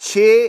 6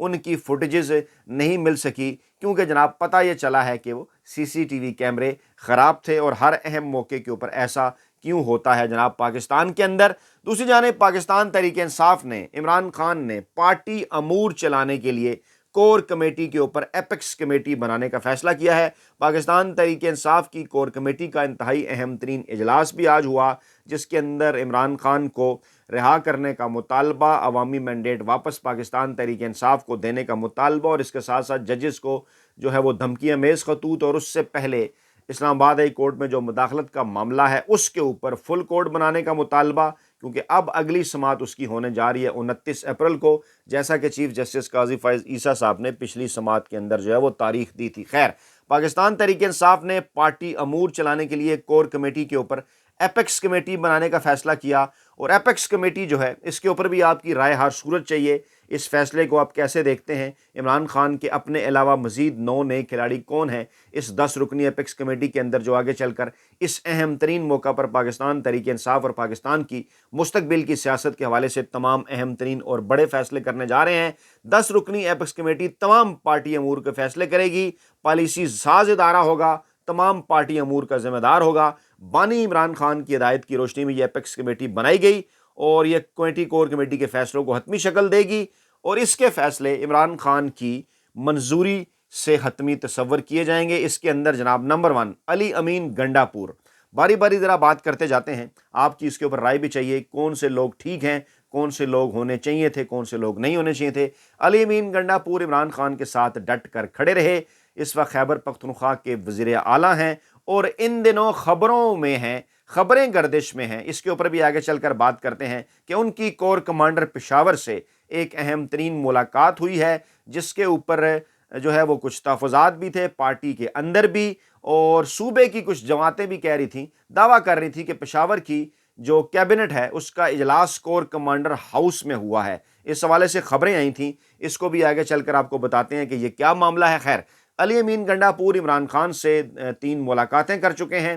ان کی فوٹیجز نہیں مل سکی، کیونکہ جناب پتہ یہ چلا ہے کہ وہ CCTV کیمرے خراب تھے، اور ہر اہم موقع کے اوپر ایسا کیوں ہوتا ہے جناب پاکستان کے اندر۔ دوسری جانب پاکستان تحریک انصاف نے، عمران خان نے پارٹی امور چلانے کے لیے کور کمیٹی کے اوپر ایپیکس کمیٹی بنانے کا فیصلہ کیا ہے۔ پاکستان تحریک انصاف کی کور کمیٹی کا انتہائی اہم ترین اجلاس بھی آج ہوا، جس کے اندر عمران خان کو رہا کرنے کا مطالبہ، عوامی مینڈیٹ واپس پاکستان تحریک انصاف کو دینے کا مطالبہ، اور اس کے ساتھ ساتھ ججز کو جو ہے وہ دھمکیاں میز خطوط، اور اس سے پہلے اسلام آباد ہائی کورٹ میں جو مداخلت کا معاملہ ہے اس کے اوپر فل کورٹ بنانے کا مطالبہ، کیونکہ اب اگلی سماعت اس کی ہونے جا رہی ہے 29 اپریل کو، جیسا کہ چیف جسٹس قاضی فائز عیسیٰ صاحب نے پچھلی سماعت کے اندر جو ہے وہ تاریخ دی تھی۔ خیر، پاکستان تحریک انصاف نے پارٹی امور چلانے کے لیے کور کمیٹی کے اوپر ایپیکس کمیٹی بنانے کا فیصلہ کیا، اور ایپیکس کمیٹی جو ہے اس کے اوپر بھی آپ کی رائے ہر صورت چاہیے۔ اس فیصلے کو آپ کیسے دیکھتے ہیں؟ عمران خان کے اپنے علاوہ مزید 9 نئے کھلاڑی کون ہیں اس 10 رکنی ایپیکس کمیٹی کے اندر، جو آگے چل کر اس اہم ترین موقع پر پاکستان تحریک انصاف اور پاکستان کی مستقبل کی سیاست کے حوالے سے تمام اہم ترین اور بڑے فیصلے کرنے جا رہے ہیں۔ 10 رکنی ایپیکس کمیٹی تمام پارٹی امور کے فیصلے کرے گی، پالیسی ساز ادارہ ہوگا، تمام پارٹی امور کا ذمہ دار ہوگا۔ بانی عمران خان کی ہدایت کی روشنی میں یہ ایپیکس کمیٹی بنائی گئی، اور یہ کمیٹی کور کمیٹی کے فیصلوں کو حتمی شکل دے گی، اور اس کے فیصلے عمران خان کی منظوری سے حتمی تصور کیے جائیں گے۔ اس کے اندر جناب نمبر 1 علی امین گنڈا پور، باری باری ذرا بات کرتے جاتے ہیں، آپ کی اس کے اوپر رائے بھی چاہیے، کون سے لوگ ٹھیک ہیں، کون سے لوگ ہونے چاہیے تھے، کون سے لوگ نہیں ہونے چاہیے تھے۔ علی امین گنڈا پور عمران خان کے ساتھ ڈٹ کر کھڑے رہے، اس وقت خیبر پختونخوا کے وزیر اعلیٰ ہیں، اور ان دنوں خبروں میں ہیں، خبریں گردش میں ہیں، اس کے اوپر بھی آگے چل کر بات کرتے ہیں کہ ان کی کور کمانڈر پشاور سے ایک اہم ترین ملاقات ہوئی ہے، جس کے اوپر جو ہے وہ کچھ تحفظات بھی تھے پارٹی کے اندر بھی، اور صوبے کی کچھ جماعتیں بھی کہہ رہی تھیں، دعویٰ کر رہی تھی کہ پشاور کی جو کیبنٹ ہے اس کا اجلاس کور کمانڈر ہاؤس میں ہوا ہے۔ اس حوالے سے خبریں آئی تھیں، اس کو بھی آگے چل کر آپ کو بتاتے ہیں کہ یہ کیا معاملہ ہے۔ خیر، علی امین گنڈا پور عمران خان سے 3 ملاقاتیں کر چکے ہیں،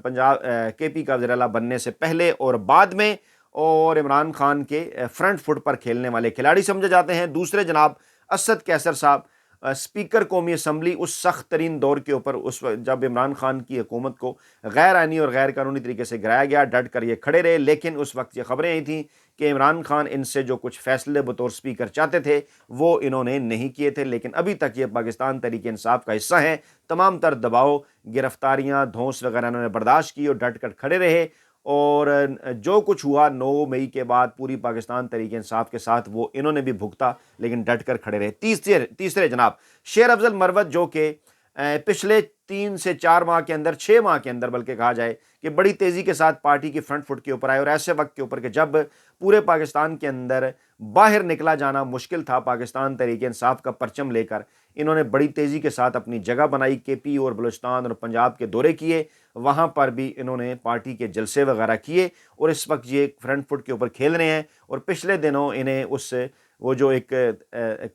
پنجاب KP کا وزیر اعلیٰ بننے سے پہلے اور بعد میں، اور عمران خان کے فرنٹ فٹ پر کھیلنے والے کھلاڑی سمجھے جاتے ہیں۔ دوسرے جناب اسد کیسر صاحب، اسپیکر قومی اسمبلی، اس سخت ترین دور کے اوپر، اس وقت جب عمران خان کی حکومت کو غیر آئینی اور غیر قانونی طریقے سے گرایا گیا، ڈٹ کر یہ کھڑے رہے، لیکن اس وقت یہ خبریں آئی تھیں کہ عمران خان ان سے جو کچھ فیصلے بطور اسپیکر چاہتے تھے وہ انہوں نے نہیں کیے تھے، لیکن ابھی تک یہ پاکستان تحریک انصاف کا حصہ ہیں۔ تمام تر دباؤ، گرفتاریاں، دھونس وغیرہ انہوں نے برداشت کی اور ڈٹ کر کھڑے رہے، اور جو کچھ ہوا 9 مئی کے بعد پوری پاکستان تحریک انصاف کے ساتھ وہ انہوں نے بھی بھگتا، لیکن ڈٹ کر کھڑے رہے۔ تیسرے جناب شیر افضل مروت، جو کہ پچھلے 3 سے 4 ماہ کے اندر، 6 ماہ کے اندر بلکہ کہا جائے کہ بڑی تیزی کے ساتھ پارٹی کی فرنٹ فٹ کے اوپر آئے، اور ایسے وقت کے اوپر کہ جب پورے پاکستان کے اندر باہر نکلا جانا مشکل تھا پاکستان تحریک انصاف کا پرچم لے کر، انہوں نے بڑی تیزی کے ساتھ اپنی جگہ بنائی، KP اور بلوچستان اور پنجاب کے دورے کیے، وہاں پر بھی انہوں نے پارٹی کے جلسے وغیرہ کیے، اور اس وقت یہ فرنٹ فٹ کے اوپر کھیل رہے ہیں۔ اور پچھلے دنوں انہیں وہ جو ایک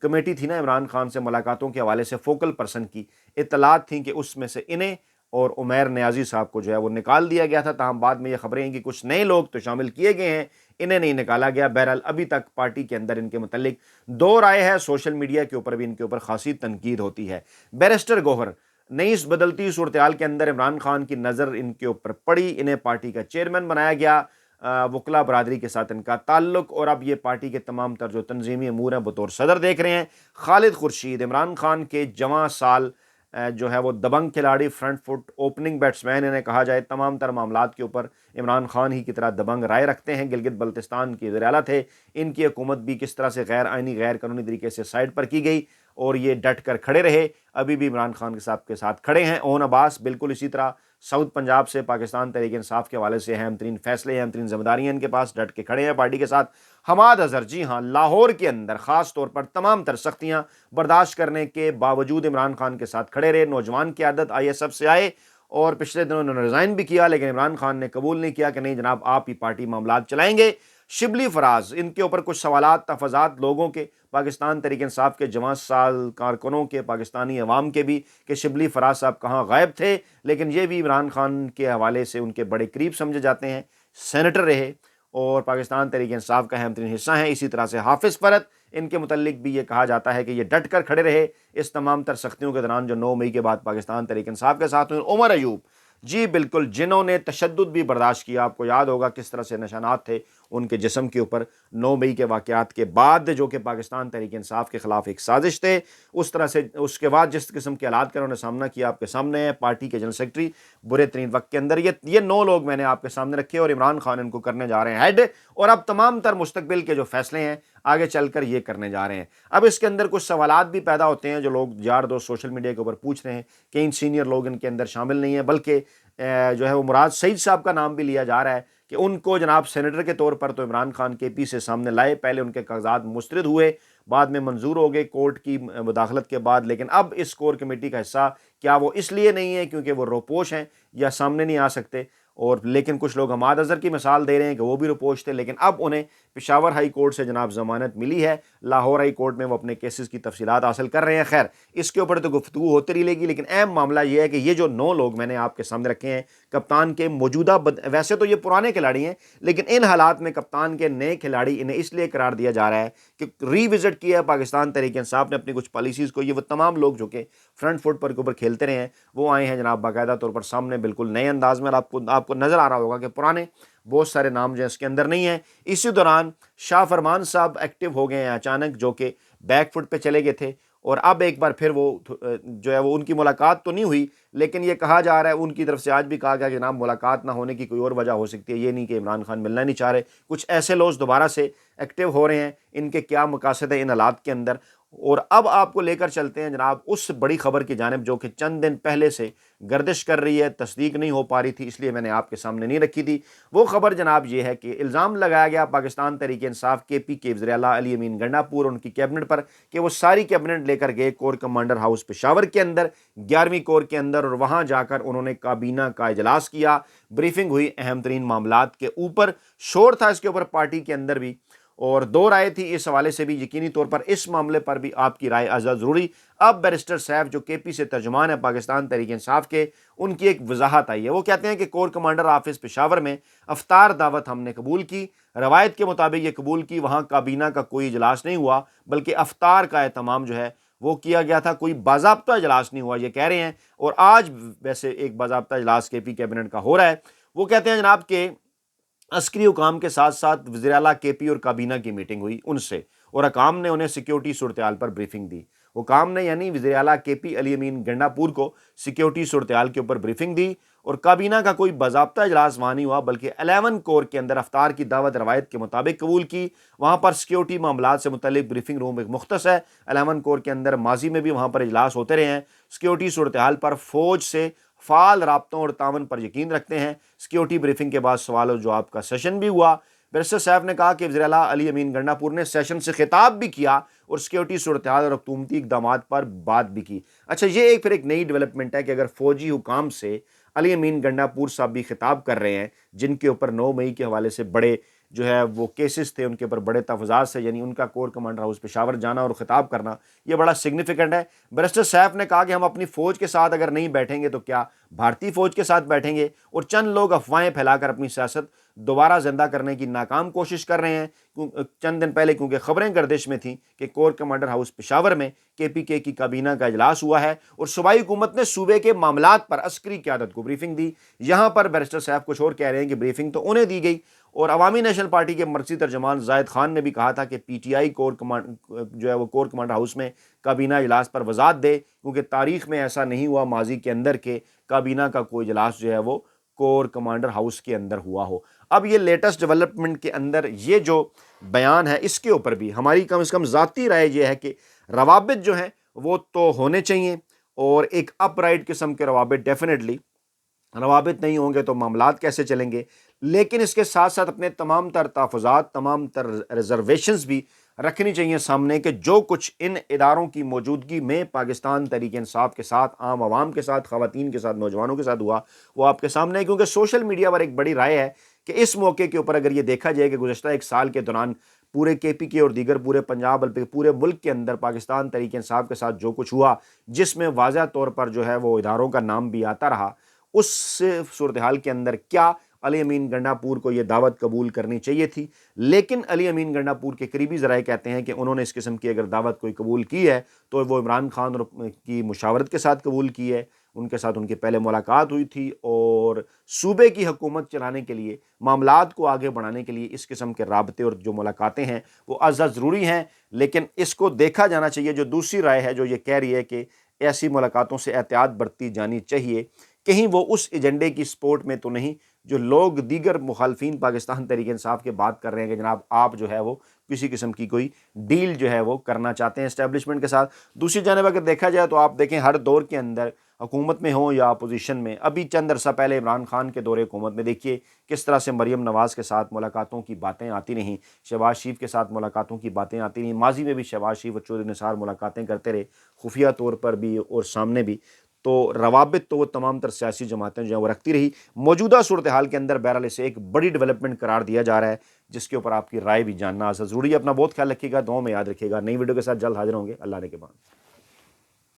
کمیٹی تھی نا عمران خان سے ملاقاتوں کے حوالے سے، فوکل پرسن کی اطلاعات تھیں کہ اس میں سے انہیں اور عمیر نیازی صاحب کو جو ہے وہ نکال دیا گیا تھا، تاہم بعد میں یہ خبریں ہیں کہ کچھ نئے لوگ تو شامل کیے گئے ہیں، انہیں نہیں نکالا گیا۔ بہرحال ابھی تک پارٹی کے اندر ان کے متعلق 2 رائے ہے، سوشل میڈیا کے اوپر بھی ان کے اوپر خاصی تنقید ہوتی ہے۔ بیرسٹر گوہر، نئی اس بدلتی صورتحال کے اندر عمران خان کی نظر ان کے اوپر پڑی، انہیں پارٹی کا چیئرمین بنایا گیا، وکلا برادری کے ساتھ ان کا تعلق، اور اب یہ پارٹی کے تمام تر جو تنظیمی امور ہیں بطور صدر دیکھ رہے ہیں۔ خالد خورشید، عمران خان کے جواں سال جو ہے وہ دبنگ کھلاڑی، فرنٹ فٹ اوپننگ بیٹسمین، انہیں کہا جائے تمام تر معاملات کے اوپر عمران خان ہی کی طرح دبنگ رائے رکھتے ہیں، گلگت بلتستان کے وزیر اعلیٰ تھے، ان کی حکومت بھی کس طرح سے غیر آئینی غیر قانونی طریقے سے سائڈ پر کی گئی، اور یہ ڈٹ کر کھڑے رہے، ابھی بھی عمران خان کے ساتھ کھڑے ہیں۔ اون عباس بالکل اسی طرح، ساؤتھ پنجاب سے پاکستان تحریک انصاف کے حوالے سے اہم ترین فیصلے، اہم ترین ذمہ داریاں ان کے پاس، ڈٹ کے کھڑے ہیں پارٹی کے ساتھ۔ حماد اظہر، جی ہاں، لاہور کے اندر خاص طور پر تمام تر سختیاں برداشت کرنے کے باوجود عمران خان کے ساتھ کھڑے رہے، نوجوان قیادت ISF سے آئے، اور پچھلے دنوں انہوں نے ریزائن بھی کیا، لیکن عمران خان نے قبول نہیں کیا کہ نہیں جناب آپ ہی پارٹی معاملات چلائیں گے۔ شبلی فراز، ان کے اوپر کچھ سوالات، تحفظات لوگوں کے، پاکستان تحریک انصاف کے جواں سال کارکنوں کے، پاکستانی عوام کے بھی، کہ شبلی فراز صاحب کہاں غائب تھے، لیکن یہ بھی عمران خان کے حوالے سے ان کے بڑے قریب سمجھے جاتے ہیں، سینیٹر رہے اور پاکستان تحریک انصاف کا اہم ترین حصہ ہیں۔ اسی طرح سے حافظ فرحت، ان کے متعلق بھی یہ کہا جاتا ہے کہ یہ ڈٹ کر کھڑے رہے اس تمام تر سختیوں کے دوران جو 9 مئی کے بعد پاکستان تحریک انصاف کے ساتھ ہوئے۔ عمر ایوب، جی بالکل، جنہوں نے تشدد بھی برداشت کیا، آپ کو یاد ہوگا کس طرح سے نشانات تھے ان کے جسم کے اوپر 9 مئی کے واقعات کے بعد، جو کہ پاکستان تحریک انصاف کے خلاف ایک سازش تھے، اس طرح سے اس کے بعد جس قسم کے حالات کا انہوں نے سامنا کیا آپ کے سامنے ہے۔ پارٹی کے جنرل سیکرٹری برے ترین وقت کے اندر، یہ 9 لوگ میں نے آپ کے سامنے رکھے اور عمران خان ان کو کرنے جا رہے ہیں ہیڈ، اور اب تمام تر مستقبل کے جو فیصلے ہیں آگے چل کر یہ کرنے جا رہے ہیں۔ اب اس کے اندر کچھ سوالات بھی پیدا ہوتے ہیں جو لوگ یار دوست سوشل میڈیا کے اوپر پوچھ رہے ہیں کہ ان سینئر لوگ ان کے اندر شامل نہیں ہیں، بلکہ جو ہے وہ مراد سعید صاحب کا نام بھی لیا جا رہا ہے کہ ان کو جناب سینیٹر کے طور پر تو عمران خان کے پی سے سامنے لائے، پہلے ان کے کاغذات مسترد ہوئے، بعد میں منظور ہو گئے کورٹ کی مداخلت کے بعد، لیکن اب اس کور کمیٹی کا حصہ کیا وہ اس لیے نہیں ہے کیونکہ وہ روپوش ہیں یا سامنے نہیں آ سکتے، اور لیکن کچھ لوگ حماد اظہر کی مثال دے رہے ہیں کہ وہ بھی روپوش تھے، لیکن اب انہیں پشاور ہائی کورٹ سے جناب ضمانت ملی ہے، لاہور ہائی کورٹ میں وہ اپنے کیسز کی تفصیلات حاصل کر رہے ہیں۔ خیر اس کے اوپر تو گفتگو ہوتی رہے گی، لیکن اہم معاملہ یہ ہے کہ یہ جو 9 لوگ میں نے آپ کے سامنے رکھے ہیں کپتان کے موجودہ ویسے تو یہ پرانے کھلاڑی ہیں، لیکن ان حالات میں کپتان کے نئے کھلاڑی انہیں اس لیے قرار دیا جا رہا ہے کہ ری وزٹ کیا ہے پاکستان تحریک انصاف نے اپنی کچھ پالیسیز کو۔ یہ وہ تمام لوگ جو کہ فرنٹ فٹ پر کے اوپر کھیلتے رہے ہیں وہ آئے ہیں جناب باقاعدہ طور پر سامنے بالکل نئے انداز میں، اور آپ کو نظر آ رہا ہوگا کہ پرانے بہت سارے نام جو ہیں اس کے اندر نہیں ہیں۔ اسی دوران شاہ فرمان صاحب ایکٹیو ہو گئے ہیں اچانک، جو کہ بیک فٹ پہ چلے گئے تھے، اور اب ایک بار پھر وہ جو ہے وہ ان کی ملاقات تو نہیں ہوئی، لیکن یہ کہا جا رہا ہے ان کی طرف سے آج بھی کہا گیا کہ جناب ملاقات نہ ہونے کی کوئی اور وجہ ہو سکتی ہے، یہ نہیں کہ عمران خان ملنا نہیں چاہ رہے، کچھ ایسے لوگ دوبارہ سے ایکٹیو ہو رہے ہیں، ان کے کیا مقاصد ہیں ان حالات کے اندر۔ اور اب آپ کو لے کر چلتے ہیں جناب اس بڑی خبر کی جانب جو کہ چند دن پہلے سے گردش کر رہی ہے، تصدیق نہیں ہو پا رہی تھی، اس لیے میں نے آپ کے سامنے نہیں رکھی تھی۔ وہ خبر جناب یہ ہے کہ الزام لگایا گیا پاکستان تحریک انصاف کے پی کے وزیر اعلیٰ علی امین گنڈاپور اور ان کی کیبنٹ پر کہ وہ ساری کیبنٹ لے کر گئے کور کمانڈر ہاؤس پشاور کے اندر، 11ویں کور کے اندر، اور وہاں جا کر انہوں نے کابینہ کا اجلاس کیا، بریفنگ ہوئی اہم ترین معاملات کے اوپر، شور تھا اس کے اوپر پارٹی کے اندر بھی، اور 2 رائے تھی اس حوالے سے بھی، یقینی طور پر اس معاملے پر بھی آپ کی رائے ازا ضروری۔ اب بیرسٹر سیف جو کے پی سے ترجمان ہے پاکستان تحریک انصاف کے، ان کی ایک وضاحت آئی ہے۔ وہ کہتے ہیں کہ کور کمانڈر آفس پشاور میں افطار دعوت ہم نے قبول کی، روایت کے مطابق یہ قبول کی، وہاں کابینہ کا کوئی اجلاس نہیں ہوا بلکہ افطار کا اہتمام جو ہے وہ کیا گیا تھا، کوئی باضابطہ اجلاس نہیں ہوا یہ کہہ رہے ہیں، اور آج ویسے ایک باضابطہ اجلاس کے پی کیبنٹ کا ہو رہا ہے۔ وہ کہتے ہیں جناب کہ عسکری حکام کے ساتھ ساتھ وزیر اعلیٰ کے پی اور کابینہ کی میٹنگ ہوئی ان سے، اور حکام نے انہیں سیکیورٹی صورتحال پر بریفنگ دی۔ حکام نے یعنی وزیر اعلیٰ کے پی علی امین گنڈاپور کو سیکیورٹی صورتحال کے اوپر بریفنگ دی، اور کابینہ کا کوئی باضابطہ اجلاس وہاں نہیں ہوا بلکہ 11 کور کے اندر افطار کی دعوت روایت کے مطابق قبول کی۔ وہاں پر سیکیورٹی معاملات سے متعلق بریفنگ روم ایک مختص ہے 11 کور کے اندر، ماضی میں بھی وہاں پر اجلاس ہوتے رہے ہیں، سیکیورٹی صورتحال پر فوج سے فعال رابطوں اور تعاون پر یقین رکھتے ہیں۔ سیکیورٹی بریفنگ کے بعد سوال و جواب کا سیشن بھی ہوا۔ بیرسٹر صاحب نے کہا کہ وزیر اعلیٰ علی امین گنڈاپور نے سیشن سے خطاب بھی کیا اور سیکیورٹی صورتحال اور حکومتی اقدامات پر بات بھی کی۔ اچھا یہ پھر ایک نئی ڈیولپمنٹ ہے کہ اگر فوجی حکام سے علی امین گنڈاپور صاحب بھی خطاب کر رہے ہیں جن کے اوپر 9 مئی کے حوالے سے بڑے جو ہے وہ کیسز تھے، ان کے اوپر بڑے تفاوضات سے، یعنی ان کا کور کمانڈر ہاؤس پشاور جانا اور خطاب کرنا یہ بڑا سگنیفیکنٹ ہے۔ بیرسٹر سیف نے کہا کہ ہم اپنی فوج کے ساتھ اگر نہیں بیٹھیں گے تو کیا بھارتی فوج کے ساتھ بیٹھیں گے، اور چند لوگ افواہیں پھیلا کر اپنی سیاست دوبارہ زندہ کرنے کی ناکام کوشش کر رہے ہیں۔ چند دن پہلے کیونکہ خبریں گردش میں تھیں کہ کور کمانڈر ہاؤس پشاور میں کے پی کے کی کابینہ کا اجلاس ہوا ہے اور صوبائی حکومت نے صوبے کے معاملات پر عسکری قیادت کو بریفنگ دی۔ یہاں پر بیرسٹر صاحب کچھ اور کہہ رہے ہیں کہ بریفنگ تو انہیں دی گئی، اور عوامی نیشنل پارٹی کے مرکزی ترجمان زاہد خان نے بھی کہا تھا کہ P T I corps commander house میں کابینہ اجلاس پر وضاحت دے، کیونکہ تاریخ میں ایسا نہیں ہوا ماضی کے اندر کہ کابینہ کا کوئی اجلاس جو ہے وہ کور کمانڈر ہاؤس کے اندر ہوا ہو۔ اب یہ لیٹسٹ ڈیولپمنٹ کے اندر یہ جو بیان ہے اس کے اوپر بھی ہماری کم از کم ذاتی رائے یہ ہے کہ روابط جو ہیں وہ تو ہونے چاہیے، اور ایک اپ رائٹ قسم کے روابط ڈیفینیٹلی، روابط نہیں ہوں گے تو معاملات کیسے چلیں گے، لیکن اس کے ساتھ ساتھ اپنے تمام تر تحفظات، تمام تر ریزرویشنز بھی رکھنی چاہیے سامنے کہ جو کچھ ان اداروں کی موجودگی میں پاکستان تحریک انصاف کے ساتھ، عام عوام کے ساتھ، خواتین کے ساتھ، نوجوانوں کے ساتھ ہوا وہ آپ کے سامنے ہے۔ کیونکہ سوشل میڈیا پر ایک بڑی رائے ہے کہ اس موقع کے اوپر اگر یہ دیکھا جائے کہ گزشتہ 1 سال کے دوران پورے کے پی کے اور دیگر پورے پنجاب بلکہ پورے ملک کے اندر پاکستان تحریک انصاف کے ساتھ جو کچھ ہوا، جس میں واضح طور پر جو ہے وہ اداروں کا نام بھی آتا رہا، اس صورتحال کے اندر کیا علی امین گنڈاپور کو یہ دعوت قبول کرنی چاہیے تھی، لیکن علی امین گنڈاپور کے قریبی ذرائع کہتے ہیں کہ انہوں نے اس قسم کی اگر دعوت کوئی قبول کی ہے تو وہ عمران خان کی مشاورت کے ساتھ قبول کی ہے، ان کے ساتھ ان کی پہلے ملاقات ہوئی تھی، اور صوبے کی حکومت چلانے کے لیے، معاملات کو آگے بڑھانے کے لیے اس قسم کے رابطے اور جو ملاقاتیں ہیں وہ ازحد ضروری ہیں، لیکن اس کو دیکھا جانا چاہیے۔ جو دوسری رائے ہے جو یہ کہہ رہی ہے کہ ایسی ملاقاتوں سے احتیاط برتی جانی چاہیے، کہیں وہ اس ایجنڈے کی سپورٹ میں تو نہیں جو لوگ دیگر مخالفین پاکستان تحریک انصاف کے بات کر رہے ہیں کہ جناب آپ جو ہے وہ کسی قسم کی کوئی ڈیل جو ہے وہ کرنا چاہتے ہیں اسٹیبلشمنٹ کے ساتھ۔ دوسری جانب اگر دیکھا جائے تو آپ دیکھیں ہر دور کے اندر حکومت میں ہوں یا اپوزیشن میں، ابھی چند عرصہ پہلے عمران خان کے دور حکومت میں دیکھیے کس طرح سے مریم نواز کے ساتھ ملاقاتوں کی باتیں آتی رہیں، شہباز شریف کے ساتھ ملاقاتوں کی باتیں آتی رہیں، ماضی میں بھی شہباز شریف اور چودھری نثار ملاقاتیں کرتے رہے، خفیہ طور پر بھی اور سامنے بھی، تو روابط تو وہ تمام تر سیاسی جماعتیں جو ہیں وہ رکھتی رہی۔ موجودہ صورتحال کے اندر بہرحال اسے ایک بڑی ڈیولپمنٹ قرار دیا جا رہا ہے، جس کے اوپر آپ کی رائے بھی جاننا ضروری ہے۔ اپنا بہت خیال رکھیے گا، دعاؤں میں یاد رکھیے گا۔ نئی ویڈیو کے ساتھ جلد حاضر ہوں گے، اللہ نے کے بعد۔